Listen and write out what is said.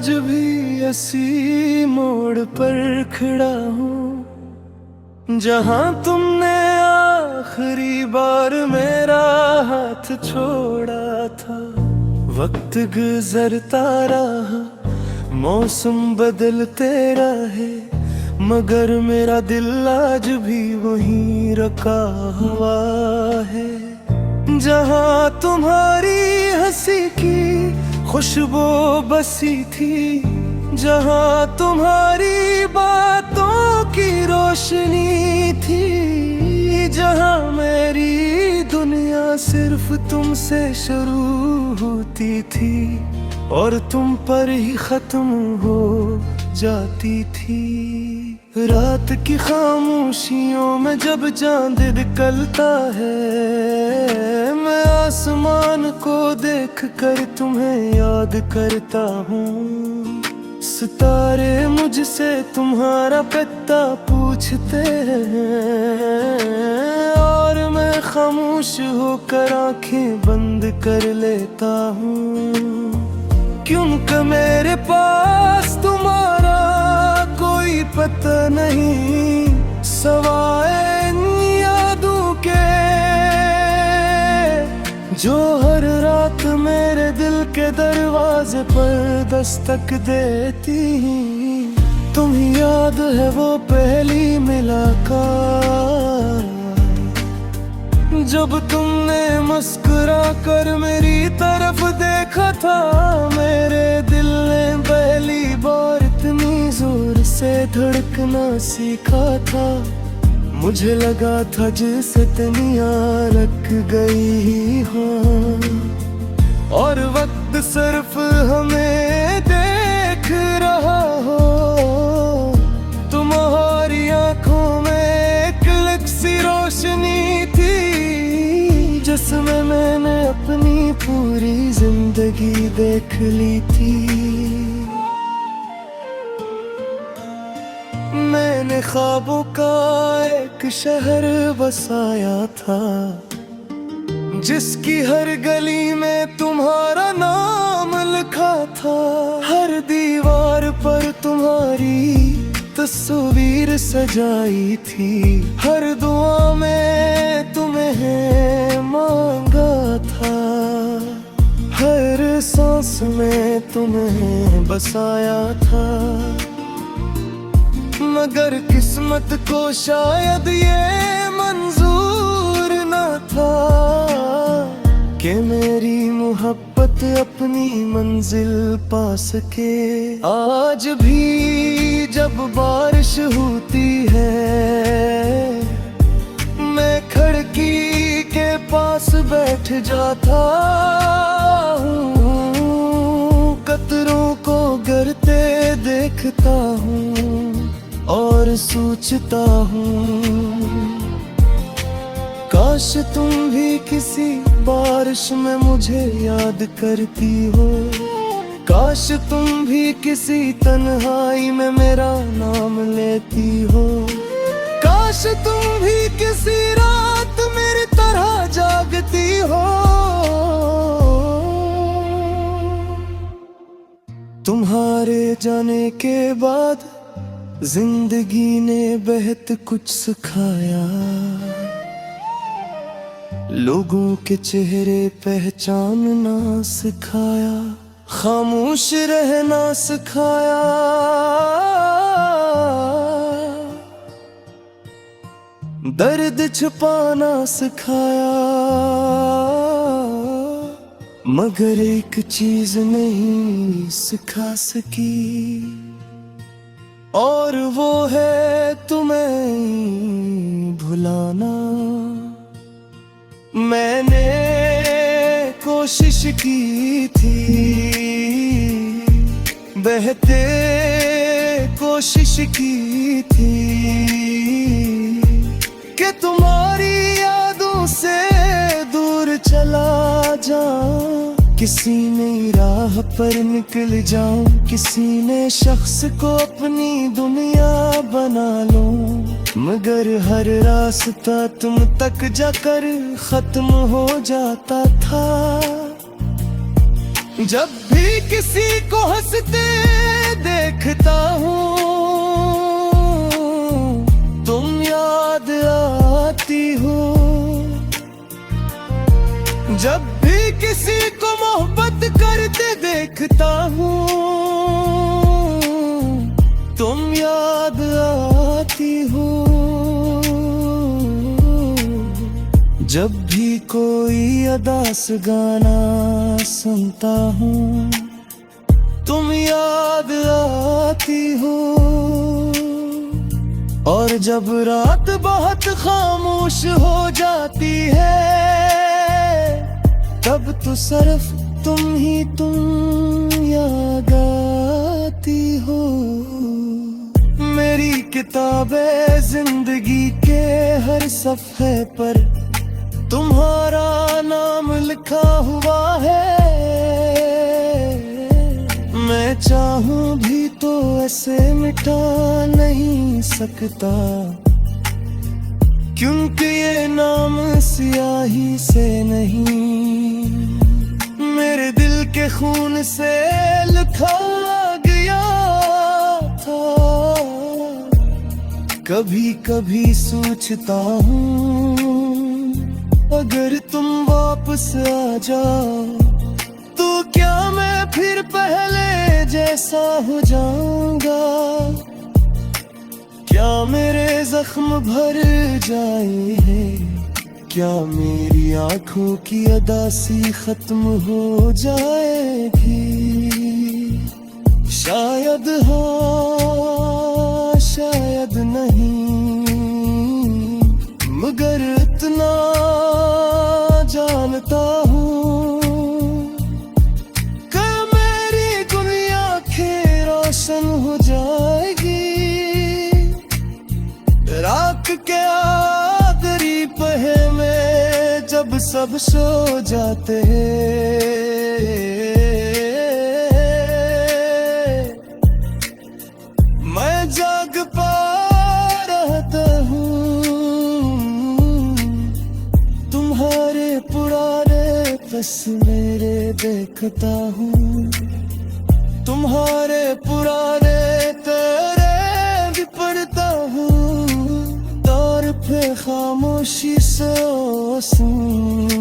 आज भी इसी मोड़ पर खड़ा हूँ जहाँ तुमने आखिरी बार मेरा हाथ छोड़ा था। वक्त गुजरता रहा, मौसम बदलते रहे, मगर मेरा दिल आज भी वहीं रखा हुआ है। जहाँ तुम्हारी हंसी की खुशबू बसी थी, जहाँ तुम्हारी बातों की रोशनी थी, जहाँ मेरी दुनिया सिर्फ तुमसे शुरू होती थी और तुम पर ही खत्म हो जाती थी। रात की खामोशियों में जब चांद निकलता है, मैं आसमान को देख कर तुम्हें याद करता हूँ। सितारे मुझसे तुम्हारा पता पूछते हैं और मैं खामोश होकर आंखें बंद कर लेता हूँ, क्योंकि मेरे पास तुम्हारा कोई पता नहीं सवाए इन यादों के, जो हर रात मेरे दिल के दरवाजे पर दस्तक देती। तुम्हें याद है वो पहली मुलाकात, जब तुमने मुस्कुरा कर मेरी तरफ देखा था। मेरे दिल ने पहली बार इतनी जोर से धड़कना सीखा था, मुझे लगा था जैसे दुनिया लग गई हो और वक्त सिर्फ हमें देख रहा हो। तुम्हारी आंखों में एक अलग सी रोशनी थी, जिसमें मैंने अपनी पूरी जिंदगी देख ली थी। मैंने ख्वाबों का एक शहर बसाया था, जिसकी हर गली में तुम्हारा नाम लिखा था। हर दीवार पर तुम्हारी तस्वीर सजाई थी, हर दुआ में तुम्हें मांगा था, हर सांस में तुम्हें बसाया था। मगर किस्मत को शायद ये मंजूर न था कि मेरी मोहब्बत अपनी मंजिल पा सके। आज भी जब बारिश होती है, मैं खिड़की के पास बैठ जाता हूँ, कतरों को गिरते देखता हूँ और सोचता हूँ, काश तुम भी किसी बारिश में मुझे याद करती हो। काश तुम भी किसी तन्हाई में मेरा नाम लेती हो। काश तुम भी किसी रात मेरी तरह जागती हो। तुम्हारे जाने के बाद जिंदगी ने बहुत कुछ सिखाया, लोगों के चेहरे पहचानना सिखाया, खामोश रहना सिखाया, दर्द छुपाना सिखाया। मगर एक चीज नहीं सिखा सकी, और वो है तुम्हें भुलाना। मैंने कोशिश की थी, बहते कोशिश की थी कि तुम्हारी यादों से दूर चला जाऊं, किसी नई राह पर निकल जाऊं, किसी नए शख्स को अपनी दुनिया बना लूं। मगर हर रास्ता तुम तक जाकर खत्म हो जाता था। जब भी किसी को हंसते देखता हूँ तुम याद आती हो। जब भी किसी को मोहब्बत करते देखता हूँ तुम याद आती हो। जब भी कोई अदास गाना सुनता हूँ तुम याद आती हो। और जब रात बहुत खामोश हो जाती है तब तो सिर्फ तुम ही तुम याद आती हो। मेरी किताबे जिंदगी के हर सफ़े पर तुम्हारा नाम लिखा हुआ है। मैं चाहूं भी तो ऐसे मिटा नहीं सकता क्योंकि ये नाम स्याही से नहीं मेरे दिल के खून से लिखा गया था। कभी कभी सोचता हूँ अगर तुम वापस आ जाओ तो क्या मैं फिर पहले जैसा हो जाऊंगा। क्या मेरे जख्म भर जाए क्या मेरी आंखों की अदासी खत्म हो जाएगी। शायद हाँ शायद नहीं मगर इतना जानता हूँ कि मेरी दुनिया के रोशन हो जाएगी। रात के आखिरी पहर में जब सब सो जाते मैं जाग पा रहता हूँ तुम्हारे पुराने तस्वीरें देखता हूँ। तुम्हारे पुराने तेरे भी पढ़ता हूँ दौर पे खामोशी से सुन